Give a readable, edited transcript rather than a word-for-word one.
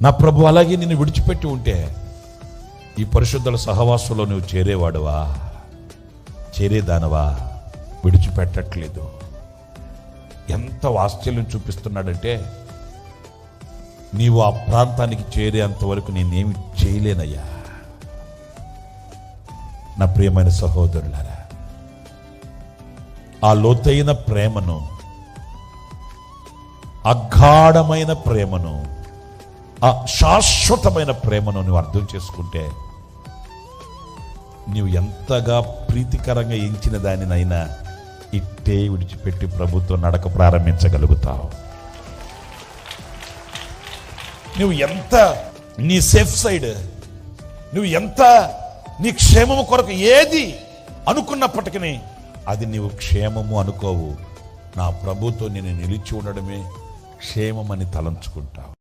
నా ప్రభు అలాగే నిన్ను విడిచిపెట్టి ఉంటే ఈ పరిశుద్ధుల సహవాసంలో నువ్వు చేరేవాడువా, చేరేదానవా? విడిచిపెట్టట్లేదు. ఎంత ఆశ్చర్యం చూపిస్తున్నాడంటే, నీవు ఆ ప్రాంతానికి చేరేంతవరకు నేనేమి చేయలేనయ్యా. నా ప్రియమైన సహోదరులారా, ఆ లోతైన ప్రేమను, అగాఢమైన ప్రేమను, ఆ శాశ్వతమైన ప్రేమను నువ్వు అర్థం చేసుకుంటే, నీవు ఎంతగా ప్రీతికరంగా ఎంచిన దానినైనా ఇట్టే విడిచిపెట్టి ప్రభుత్వం నడక ప్రారంభించగలుగుతావు. నువ్వు ఎంత నీ సేఫ్ సైడ్, నువ్వు ఎంత నీ క్షేమము కొరకు ఏది అనుకున్నప్పటికీ అది నీవు క్షేమము అనుకోవు. నా ప్రభుతో నేను నిలిచి ఉండడమే క్షేమమని తలంచుకుంటావు.